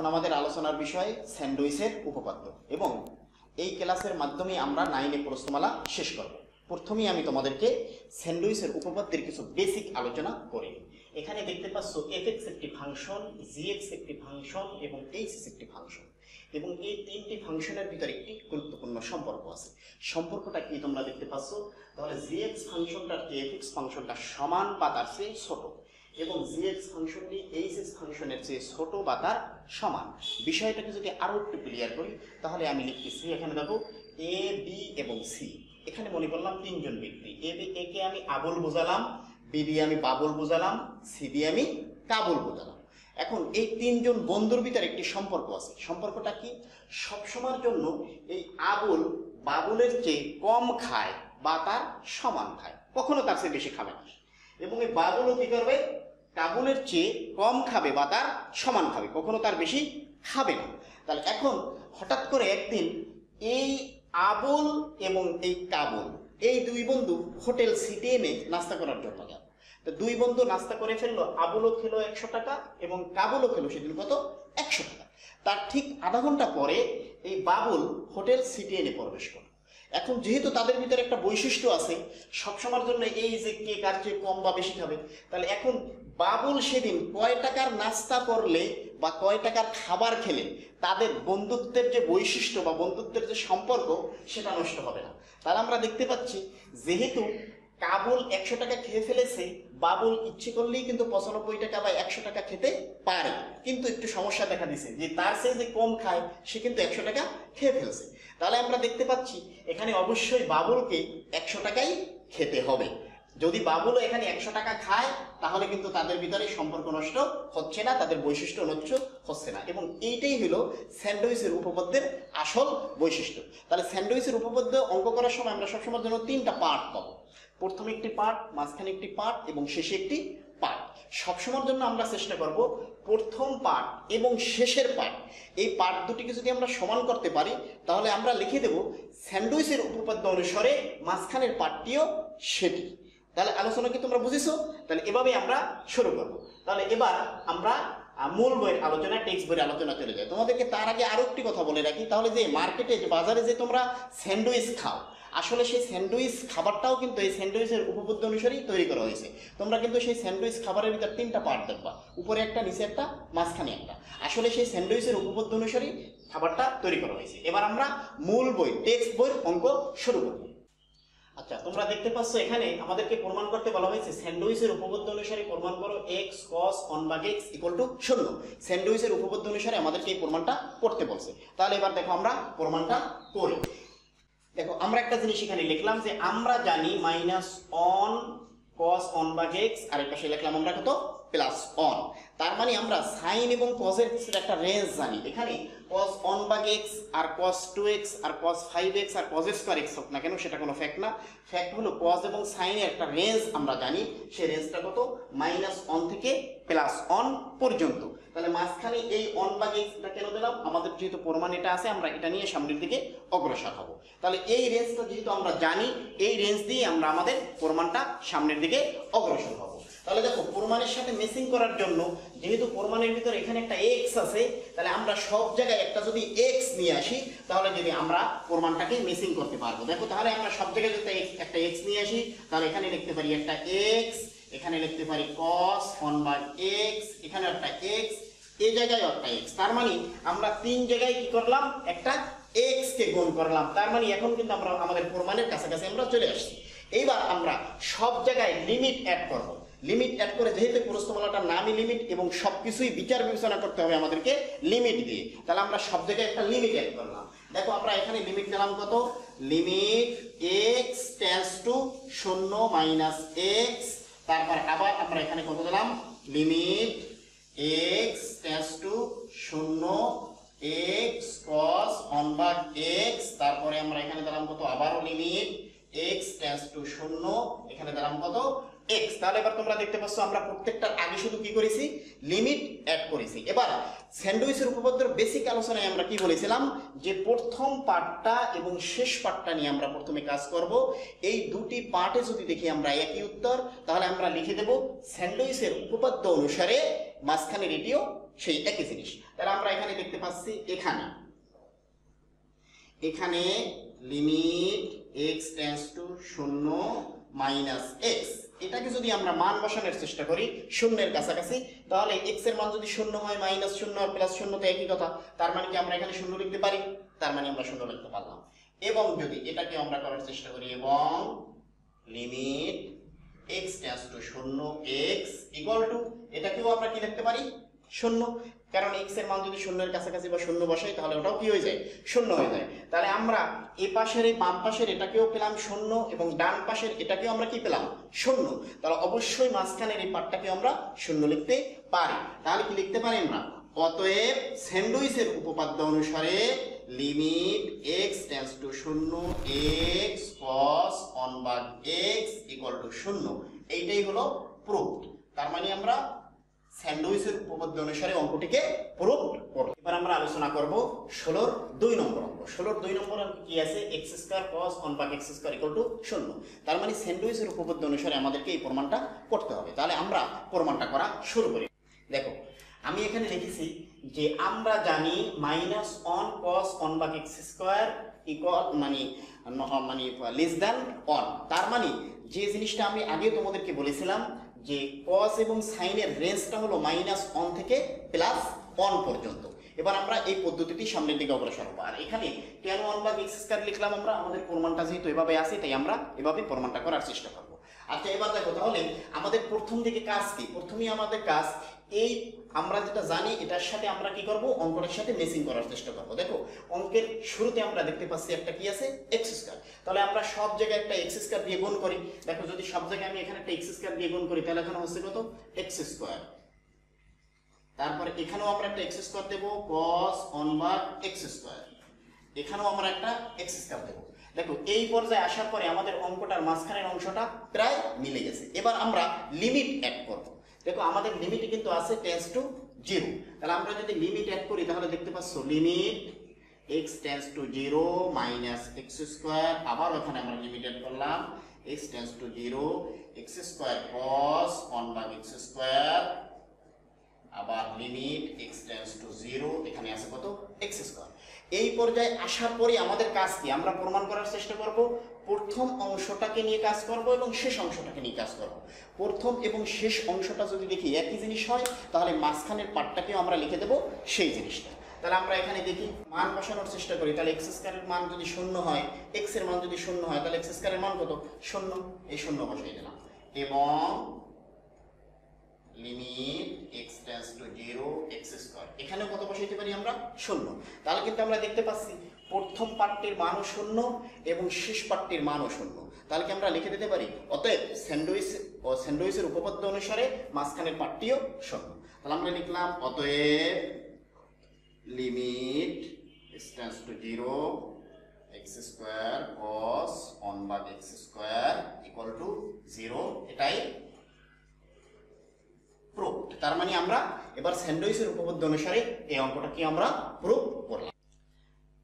আমাদের আলোচনার বিষয় স্যান্ডউইচের উপপাদ্য এবং এই ক্লাসের মাধ্যমে আমরা 9 প্রশ্নমালা শেষ করব। প্রথমেই আমি তোমাদেরকে স্যান্ডউইচের উপপাদ্যের কিছু বেসিক আলোচনা করি। এখানে দেখতে পাচ্ছ fx একটি ফাংশন, gx একটি ফাংশন এবং hx একটি ফাংশন, এবং এই তিনটি ফাংশনের ভিতরে একটি গুরুত্বপূর্ণ সম্পর্ক আছে। সম্পর্কটা কি তোমরা দেখতে পাচ্ছ? তাহলে gx ফাংশনটার fx ফাংশনটা সমান বা তার চেয়ে ছোট, এবং gx ফাংশনটি hx ফাংশনের চেয়ে ছোট বা তার সমান। বিষয়টাকে যদি আরো একটু ক্লিয়ার করি তাহলে আমি লিখতেছি, এখানে দেখো a b এবং c। এখানে মনে করলাম তিনজন ব্যক্তি, এ কে আমি আবুল বোঝালাম, বি দিয়ে আমি বাবুল বোঝালাম, সি দিয়ে আমি কাবুল বোঝালাম। এখন এই তিনজন বন্ধুর ভিতরে একটি সম্পর্ক আছে। সম্পর্কটা কি? সবসময়ের জন্য এই আবুল বাবুলের চেয়ে কম খায় বা তার সমান খায়, কখনো তার চেয়ে বেশি খাবে না। এবং এই বাবুলও কি করবে? কাবুলের চেয়ে কম খাবে বা তার সমান খাবে, কখনো তার বেশি খাবে না। তাহলে এখন হঠাৎ করে একদিন এই আবুল এবং এই কাবুল, এই দুই বন্ধু হোটেল সিটি এনে নাস্তা করার জন্য গেল। তো দুই বন্ধু নাস্তা করে ফেললো, আবুলও খেলো 100 টাকা এবং কাবুলও খেলো সেদিন কত 100 টাকা। তার ঠিক আধা ঘন্টা পরে এই বাবুল হোটেল সিটি এনে প্রবেশ করলো। এখন যেহেতু তাদের ভিতরে একটা বৈশিষ্ট্য আছে সবসময়ের জন্য এই যে কে কার চেয়ে কম বা বেশি খাবে, তাহলে এখন বাবুল সেদিন কয় টাকার নাস্তা করলে বা কয় টাকার খাবার খেলে তাদের বন্ধুত্বের যে বৈশিষ্ট্য বা বন্ধুত্বের যে সম্পর্ক সেটা নষ্ট হবে না। তাহলে আমরা দেখতে পাচ্ছি যেহেতু কাবুল 100 টাকা খেয়ে ফেলেছে, বাবুল ইচ্ছে করলেই কিন্তু 95 টাকা বা 100 টাকা খেতে পারে, কিন্তু একটু সমস্যা দেখা দিছে যে তার চেয়ে যে কম খায় সে কিন্তু 100 টাকা খেয়ে ফেলছে। তাহলে আমরা দেখতে পাচ্ছি এখানে অবশ্যই বাবুলকে 100 টাকাই খেতে হবে। যদি বাবুলও এখানে 100 টাকা খায় তাহলে কিন্তু তাদের ভিতরে সম্পর্ক নষ্ট হচ্ছে না, তাদের বৈশিষ্ট্য নষ্ট হচ্ছে না। এবং এইটাই হলো স্যান্ডউইচের উপপাদ্যের আসল বৈশিষ্ট্য। তাহলে স্যান্ডউইচের উপপাদ্য অঙ্ক করার সময় আমরা সবসময় জন্য 3টা পার্ট পাবো। প্রথমে একটি পার্ট, মাঝখানে একটি পার্ট এবং শেষে একটি পার্ট। সবসময়ের জন্য আমরা চেষ্টা করব প্রথম পার্ট এবং শেষের পার্ট, এই পার্ট দুটিকে যদি আমরা সমান করতে পারি তাহলে আমরা লিখে দেব স্যান্ডউইচের উপপাদ্য অনুসারে মাঝখানের পার্টটিও সেটি। তাহলে আলোচনা কি তোমরা বুঝেছো? তাহলে এভাবে আমরা শুরু করব। তাহলে এবার আমরা মূল বইয়ের আলোচনা, টেক্সট বইয়ের আলোচনা চলে যায়। তোমাদেরকে তার আগে আরো একটি কথা বলে রাখি, তাহলে যে মার্কেটে যে বাজারে যে তোমরা স্যান্ডউইচ খাও, আসলে সেই স্যান্ডউইচ খাবারটাও কিন্তু এই স্যান্ডউইচের উপপাদ্য অনুসারেই তৈরি করা হয়েছে। তোমরা কিন্তু সেই স্যান্ডউইচ খাবারের ভিতর 3টা পার্ট দেখবা, উপরে একটা, নিচে একটা, মাঝখানে একটা। আসলে সেই স্যান্ডউইচের উপপাদ্য অনুসারেই খাবারটা তৈরি করা হয়েছে। এবার আমরা মূল বই, টেক্সট বইয়ের অঙ্ক শুরু করব। আচ্ছা, তোমরা দেখতে পাচ্ছ এখানে আমাদেরকে প্রমাণ করতে বলা হয়েছে স্যান্ডউইচের উপপাদ্য অনুসারে প্রমাণ করো x cos 1/x = 0। স্যান্ডউইচের উপপাদ্য অনুসারে আমাদেরকে এই প্রমাণটা করতে বলছে। তাহলে এবার দেখো আমরা প্রমাণটা করি। দেখো আমরা একটা জিনিস এখানে লিখলাম যে আমরা জানি -1 cos 1/x, আর এর পাশে লিখলাম আমরা কত +1। তার মানে আমরা সাইন এবং কজের একটা রেঞ্জ জানি। এখানে cos 1/x আর cos 2x আর cos 5x আর cos square x হোক না কেন সেটা কোনো ফ্যাক্ট না। ফ্যাক্ট হলো cos এবং সাইনের একটা রেঞ্জ আমরা জানি, সেই রেঞ্জটা কত -1 থেকে +1 পর্যন্ত। তাহলে মাঝখানে এই 1/xটা কেন দিলাম? আমাদের যেহেতু প্রমাণ এটা আছে আমরা এটা নিয়ে সামনের দিকে অগ্রসর হব। তাহলে এই রেঞ্জটা যেহেতু আমরা জানি, এই রেঞ্জ দিয়ে আমরা আমাদের প্রমাণটা সামনের দিকে অগ্রসর হব। তাহলে দেখো প্রমাণের সাথে ম্যাচিং করার জন্য যেহেতু প্রমাণের ভিতরে এখানে একটা x আছে, তাহলে আমরা সব জায়গায় একটা যদি x নিয়ে আসি তাহলে যদি আমরা প্রমাণটাকে ম্যাচিং করতে পারবো। দেখো তাহলে আমরা সব জায়গায় যদি একটা x নিয়ে আসি তাহলে এখানে লিখতে পারি একটা x, এখানে লিখতে পারি cos 1/x, এখানে একটা x, এই জায়গায় একটা x। তার মানে আমরা 3 জায়গায় কি করলাম? একটা x কে গুণ করলাম। তার মানে এখন কিন্তু আমরা আমাদের প্রমাণের কাছাকাছি আমরা চলে আসছি। এইবার আমরা সব জায়গায় লিমিট অ্যাড করব। লিমিট অ্যাড করে, যেহেতু প্রশ্নমালাটার নামই লিমিট এবং সবকিছুই বিচার বিবেচনা করতে হবে আমাদেরকে লিমিট দিয়ে, তাহলে আমরা সব জায়গায় একটা লিমিট অ্যাড করলাম। দেখো আমরা এখানে লিমিট দিলাম কত? Limit x tends two 0 - x, তারপর আবার আমরা এখানে কত দিলাম? Limit x tends two 0 x cos 1/x, তারপরে আমরা এখানে দিলাম কত? আবারও লিমিট x টেন্ডস টু 0, এখানে দিলাম কত? x। তাহলে এবার তোমরা দেখতে পাচ্ছ আমরা প্রত্যেকটার আগে শুধু কি করেছি, লিমিট অ্যাড করেছি। এবার স্যান্ডউইচের উপপাদ্যের বেসিক আলোচনায় আমরা কি বলেছিলাম, যে প্রথম পার্টটা এবং শেষ পার্টটা নিয়ে আমরা প্রথমে কাজ করব। এই দুটি পার্টে যদি দেখি আমরা একই উত্তর, তাহলে আমরা লিখে দেব স্যান্ডউইচের উপপাদ্য অনুসারে মাঝখানের এটিও সেই একই জিনিস। তাহলে আমরা এখানে দেখতে পাচ্ছি, এখানে limit x tends two 0 minus x, এটাকে যদি আমরা মান বসানোর চেষ্টা করি শূন্যের কাছাকাছি, তাহলে x এর মান যদি 0 হয় মাইনাস 0 আর প্লাস 0 তো একই কথা। তার মানে কি আমরা এখানে 0 লিখতে পারি, তার মানে আমরা 0 লিখতে পারলাম। এবং যদি এটাকে আমরা করার চেষ্টা করি, এবং limit x tends two 0 x equal to, এটাকেও আমরা কি লিখতে পারি 0, কারণ x এর মান যদি 0 এর কাছাকাছি বা 0 বসাই তাহলে ওটাও কি হয়ে যায়, 0 হয়ে যায়। তাহলে আমরা এ পাশের এই বাম পাশের এটাকেও পেলাম 0 এবং ডান পাশের এটাকেও আমরা কি পেলাম 0। তাহলে অবশ্যই মাঝখানের এই পার্টটাকে আমরা 0 লিখতে পারি। তাহলে কি লিখতে পারি আমরা, অতএব স্যান্ডউইচের উপপাদ্য অনুসারে limit x tends two 0 x cos 1/x equal to 0, এইটাই হলো প্রুফ। তার মানে আমরা স্যান্ডউইচের উপপাদ্য অনুসারে অঙ্কটিকে প্রুফ করব। এবার আমরা আলোচনা করব 16 2 নম্বর অঙ্ক। 16 2 নম্বর অঙ্ক কি আছে, x square cos 1/x square equal to 0। তার মানে স্যান্ডউইচের উপপাদ্য অনুসারে আমাদেরকে এই প্রমাণটা করতে হবে। তাহলে আমরা প্রমাণটা করা শুরু করি। দেখো আমি এখানে লিখেছি যে আমরা জানি -1 cos 1/x স্কয়ার ইকুয়াল মানে লেস দ্যান 1। তার মানে যে জিনিসটা আমি আগে তোমাদেরকে বলেছিলাম যে cos এবং sin এর রেঞ্জটা হলো -1 থেকে +1 পর্যন্ত। এবার আমরা এই পদ্ধতিটি সামনের দিকে অগ্রসর হবো। আর এখানে tan 1/x স্কয়ার লিখলাম আমরা, আমাদের প্রমাণটা যেহেতু এভাবে আছে তাই আমরা এভাবে প্রমাণটা করার চেষ্টা করব। আচ্ছা এবার দেখো, তাহলে আমাদের প্রথম দিকে কাজ কি, প্রথমেই আমাদের কাজ এই আমরা যেটা জানি এটার সাথে আমরা কি করব, অঙ্কটার সাথে ম্যাচিং করার চেষ্টা করব। দেখো অঙ্কের শুরুতে আমরা দেখতে পাচ্ছি একটা কি আছে, x স্কয়ার। তাহলে আমরা সব জায়গায় একটা x স্কয়ার দিয়ে গুণ করি। দেখো যদি সব জায়গায় আমি এখানে একটা x স্কয়ার দিয়ে গুণ করি তাহলে এখানে হচ্ছে কত, x স্কয়ার। তারপর এখানেও আমরা একটা x স্কয়ার দেব cos 1/x স্কয়ার, এখানেও আমরা একটা x স্কয়ার দেব। দেখো এই পর্যায়ে আসার পরে আমাদের অঙ্কটার মাঝখানের অংশটা প্রায় মিলে গেছে। এবার আমরা লিমিট অ্যাড করব। দেখো আমাদের লিমিটে কিন্তু আছে টেন্ডস টু 0। তাহলে আমরা যদি লিমিট অ্যাড করি তাহলে দেখতে পাচ্ছ limit x tends two 0 minus x square, আবার ওখানে আমরা লিমিট অ্যাড করলাম x tends two 0 x square cos 1/x square, আবার লিমিট x টেন্ডস টু 0, এখানে আছে কত, x স্কয়ার। এই পর্যায়ে আসার পরে আমাদের কাজ কি, আমরা প্রমাণ করার চেষ্টা করব প্রথম অংশটাকে নিয়ে কাজ করব এবং শেষ অংশটাকে নিয়ে কাজ করব। প্রথম এবং শেষ অংশটা যদি দেখি একই জিনিস হয় তাহলে মাঝখানের পার্টটাকেও আমরা লিখে দেব সেই জিনিসটা। তাহলে আমরা এখানে দেখি মান বসানোর চেষ্টা করি। তাহলে x স্কয়ারের মান যদি 0 হয়, x এর মান যদি 0 হয় তাহলে x স্কয়ারের মান কত, 0, এই 0 বসাই দিলাম। এবং limit x tends two 0 x square, এখানে কত বসাইতে পারি আমরা, 0। তাহলে কিন্তু আমরা দেখতে পাচ্ছি প্রথম পার্টটির মানও 0 এবং শেষ পার্টটির মানও 0। তাহলে কি আমরা লিখে দিতে পারি অতএব স্যান্ডউইচের উপপাদ্য অনুসারে মাঝখানের পার্টটিও 0। তাহলে আমরা লিখলাম অতএব limit x tends two 0 x square cos 1/x square equal to 0, এটাই প্রুফ। তার মানে আমরা এবার স্যান্ডউইচের উপপাদ্য অনুসারে এই অঙ্কটাকে আমরা প্রুফ করলাম।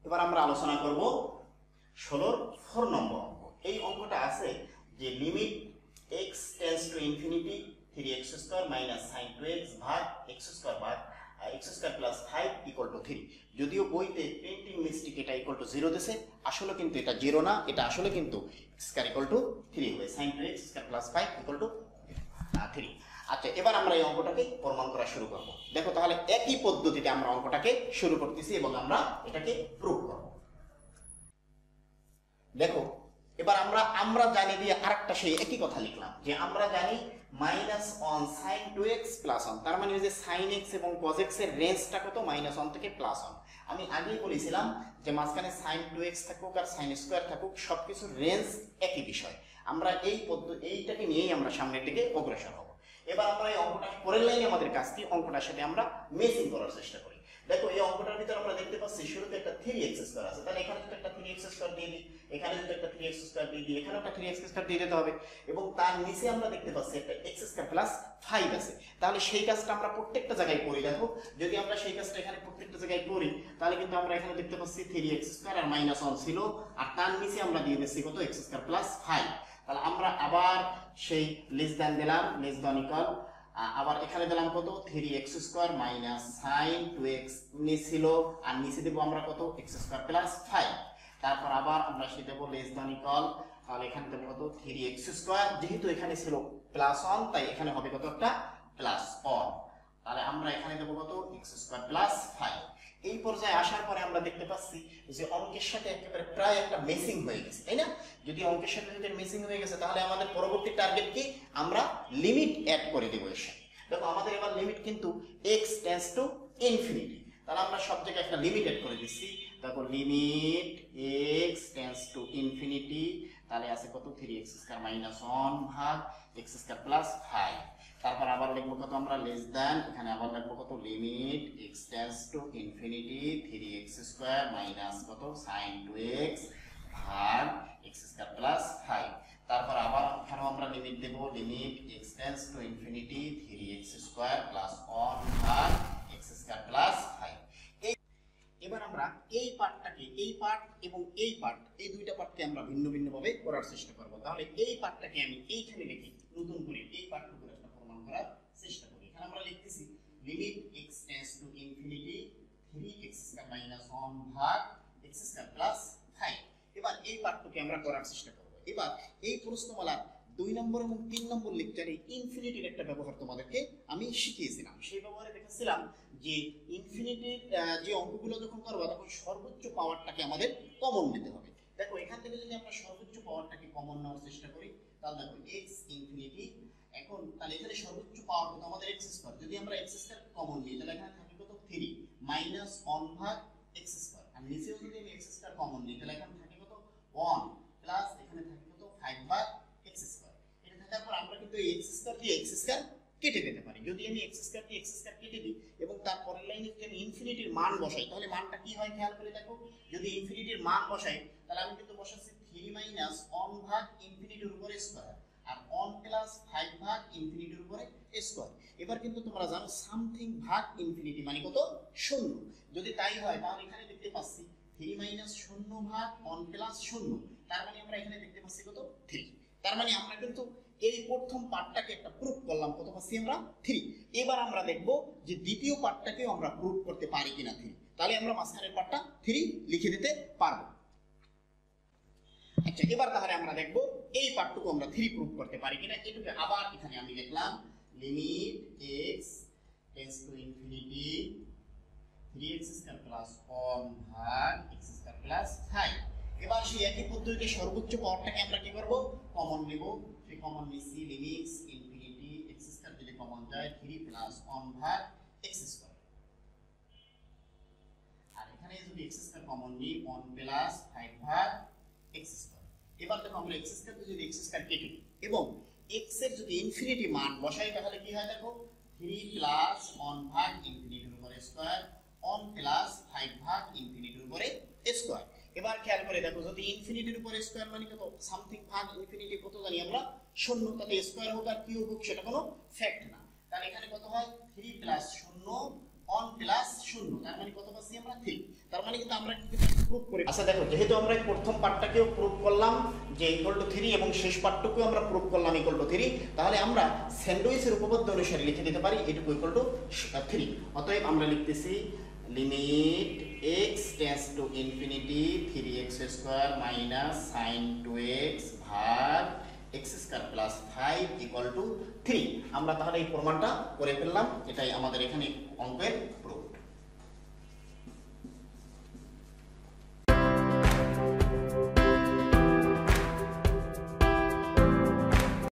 এবার আমরা আলোচনা করব 16 4 নম্বর অঙ্ক। এই অঙ্কটা আছে যে limit x tends to infinity 3x square minus sin 2x ভাগ x স্কয়ার ভাগ x square plus 5 equal to 3। যদিও বইতে প্রিন্টিং মিস্টেক এটা ইকুয়াল টু 0 দিয়েছে, আসলে কিন্তু এটা 0 না, এটা আসলে কিন্তু x স্কয়ার ইকুয়াল টু 3 হবে, sin 2x square plus 5 equal to 3। আচ্ছা এবার আমরা এই অঙ্কটাকে প্রমাণ করা শুরু করব। দেখো তাহলে একই পদ্ধতিতে আমরা অঙ্কটাকে শুরু করতেছি এবং আমরা এটাকে প্রুফ করব। দেখো এবার আমরা জানি দিয়ে আরেকটা সেই একই কথা লিখলাম যে আমরা জানি -1 sin 2x + 1। তার মানে যে sin x এবং cos x এর রেঞ্জটা কত, -1 থেকে +1। আমি আগেই বলেছিলাম যে মাঝখানে sin 2x থাকুক আর sin স্কয়ার থাকুক সবকিছুর রেঞ্জ একই বিষয়। আমরা এইটাকে নিয়েই আমরা সামনের দিকে অগ্রসর হব। এবার আমরা এই অঙ্কটা পরের লাইনে আমাদের কাজ কি, অঙ্কটার সাথে আমরা ম্যাচিং করার চেষ্টা করি। দেখো এই অঙ্কটার ভিতরে আমরা দেখতে পাচ্ছি শুরুতে একটা 3x স্কয়ার আছে, তাহলে এখানে যদি একটা 3x স্কয়ার দিয়ে দিই, এখানে যদি একটা 3x স্কয়ার দিয়ে দিই, এখানে একটা 3x স্কয়ার দিয়ে দিতে হবে, এবং তার নিচে আমরা দেখতে পাচ্ছি একটা x স্কয়ার প্লাস 5 আছে। তাহলে সেই কাজটা আমরা প্রত্যেকটা জায়গায় করি। দেখো যদি আমরা সেই কাজটা এখানে প্রত্যেকটা জায়গায় করি, তাহলে কিন্তু আমরা এখানে দেখতে পাচ্ছি 3x স্কয়ার আর -1 ছিল, আর তার নিচে আমরা দিয়ে দিচ্ছি কত x স্কয়ার প্লাস 5। তাহলে আমরা আবার সেই লেস দ্যান দিলাম, লেস দ্যান ইকুয়াল, আবার এখানে দিলাম কত 3x square minus sin 2x ছিল, আর নিচে দেব আমরা কত x স্কয়ার প্লাস 5। তারপর আবার আমরা সেটা দেব লেস দ্যান ইকুয়াল, তাহলে এখানে দেব কত 3x স্কয়ার, যেহেতু এখানে ছিল প্লাস 1 তাই এখানে হবে কত একটা প্লাস 1, তাহলে আমরা এখানে দেব কত x স্কয়ার প্লাস 5। এই পর্যায়ে আসার পরে আমরা দেখতে পাচ্ছি যে অঙ্কের সাথে একেবারে প্রায় একটা মেসিং হয়ে গেছে, তাই না? যদি অঙ্কের সাথে যদি মেসিং হয়ে গেছে তাহলে আমাদের পরবর্তী টার্গেট কি, আমরা লিমিট অ্যাড করে দেব এর সাথে। দেখো আমাদের এবার লিমিট কিন্তু x টেন্ডস টু ইনফিনিটি, তাহলে আমরা সব জায়গায় একটা লিমিট অ্যাড করে দিচ্ছি। দেখো limit x tends to infinity, তাহলে আছে কত 3x স্কয়ার মাইনাস 1 ভাগ x স্কয়ার প্লাস 5। তারপর আবার লিখবো কত আমরা লেস দ্যান, এখানে আবার লিখবো কত limit x tends to infinity 3x square minus কত sin 2x ভাগ x স্কয়ার প্লাস 5। তারপর আবার এখানেও আমরা লিমিট দেব, limit x tends to infinity 3x square plus 1 ভাগ x স্কয়ার প্লাস 5। এবার আমরা এই পার্টটাকে, এই পার্ট এবং এই পার্ট, এই দুইটা পার্টকে আমরা ভিন্ন ভিন্ন ভাবে করার চেষ্টা করব। তাহলে এই পার্টটাকে আমি এইখানে লিখি, নতুন করে এই পার্টটুকু একটা প্রমাণ করার চেষ্টা করি। এখানে আমরা লিখতেছি limit x tends to infinity 3x square minus 1 ভাগ x স্কয়ার প্লাস 5। এবার এই পার্টটুকে আমরা করার চেষ্টা করব। এবার এই প্রশ্নমালার 2 নম্বর এবং 3 নম্বর লেকচারে ইনফিনিটির একটা ব্যবহার তোমাদেরকে আমি শিখিয়েছিলাম। সেই ব্যবহারে দেখেছিলাম যে ইনফিনিটির যে অঙ্কগুলো যখন করবো তখন সর্বোচ্চ পাওয়ারটাকে আমাদের কমন নিতে হবে। দেখো এখান থেকে যদি আমরা সর্বোচ্চ পাওয়ারটাকে কমন নেওয়ার চেষ্টা করি, তাহলে দেখো x ইনফিনিটি, এখন তাহলে এখানে সর্বোচ্চ পাওয়ার কত আমাদের x স্কয়ার, যদি আমরা x স্কয়ার কমন নিই তাহলে এখানে থাকে কত 3 মাইনাস 1 ভাগ x স্কয়ার, আর নিচেও যদি আমি x স্কয়ার কমন নিই তাহলে এখানে থাকে কত 1 প্লাস এখানে থাকে কত 5 ভাগ x স্কয়ার। এটা থাকার পর আমরা কিন্তু x স্কয়ার দিয়ে x স্কয়ার কেটে দিতে পারি। যদি আমি x স্কয়ার দিয়ে x স্কয়ার কেটে দিই এবং তার পরের লাইনে যদি আমি ইনফিনিটির মান বসাই তাহলে মানটা কি হয় খেয়াল করে দেখো। যদি ইনফিনিটির মান বসাই তাহলে আমি কিন্তু বসাচ্ছি 3 মাইনাস 1 ভাগ ইনফিনিটির উপরে স্কয়ার আর 1 প্লাস 5 ভাগ ইনফিনিটির উপরে স্কয়ার। এবার কিন্তু তোমরা জানো সামথিং ভাগ ইনফিনিটি মানে কত 0। যদি তাই হয় তাহলে এখানে দেখতে পাচ্ছি 3 মাইনাস 0 ভাগ 1 প্লাস 0, তার মানে আমরা এখানে দেখতে পাচ্ছি কত 3। তার মানে আমরা কিন্তু এই প্রথম পার্টটাকে একটা প্রুফ করলাম, কত পাচ্ছি আমরা 3। এবার আমরা দেখব যে দ্বিতীয় পার্টটাকেও আমরা প্রুফ করতে পারি কিনা 3, তাহলে আমরা মাঝখানের পার্টটা 3 লিখে দিতে পারবো। আচ্ছা এবার তাহলে আমরা দেখব এই পার্টটুকু আমরা 3 প্রুফ করতে পারি কিনা। এটুকু আবার এখানে আমি লিখলাম limit x tends to infinity 3x square plus 1 ভাগ x স্কয়ার প্লাস 5। এবার সেই একই পদ্ধতিতে সর্বোচ্চ পাওয়ারটাকে আমরা কি করব, কমন নেব। সেই কমন নিচ্ছি লিমিট ইনফিনিটি x স্কয়ার যদি কমন যায় 3 প্লাস 1 ভাগ x স্কয়ার, আর এখানে যদি x স্কয়ার কমন নিই 1 প্লাস 5 ভাগ x স্কয়ার। এবার দেখো আমরা x স্কয়ার যদি x স্কয়ার কেটে দিই এবং x এর যদি ইনফিনিটি মান বসাই তাহলে কি হয় দেখো 3 প্লাস 1 ভাগ ইনফিনিটির উপরে স্কয়ার 1 প্লাস 5 ভাগ ইনফিনিটির উপরে স্কয়ার। এবার খেয়াল করে দেখো যদি ইনফিনিটির উপরে স্কয়ার মানে কত সামথিং ভাগ ইনফিনিটি কত জানি আমরা 0, তাহলে স্কয়ার হোক আর কিউব হোক সেটা কোনো ফ্যাক্ট না। তাহলে এখানে কত হয় 3 প্লাস 0 1 প্লাস 0, তার মানে কত পাচ্ছি আমরা 3। তার মানে কিন্তু আমরা কি প্রুফ করে। আচ্ছা দেখো যেহেতু আমরা এই প্রথম পার্টটাকেও প্রুফ করলাম যে ইকুয়াল টু 3 এবং শেষ পার্টটুকুও আমরা প্রুফ করলাম ইকুয়াল টু 3, তাহলে আমরা স্যান্ডউইচের উপপাদ্য অনুসারে লিখে দিতে পারি এটুকু ইকুয়াল টু 3। অতএব আমরা লিখতেছি limit x tends to infinity 3x square minus sin 2x ভাগ x square plus 5 equal to 3। আমরা তাহলে এই প্রমাণটা করে ফেললাম, এটাই আমাদের এখানে অঙ্কের প্রুফ।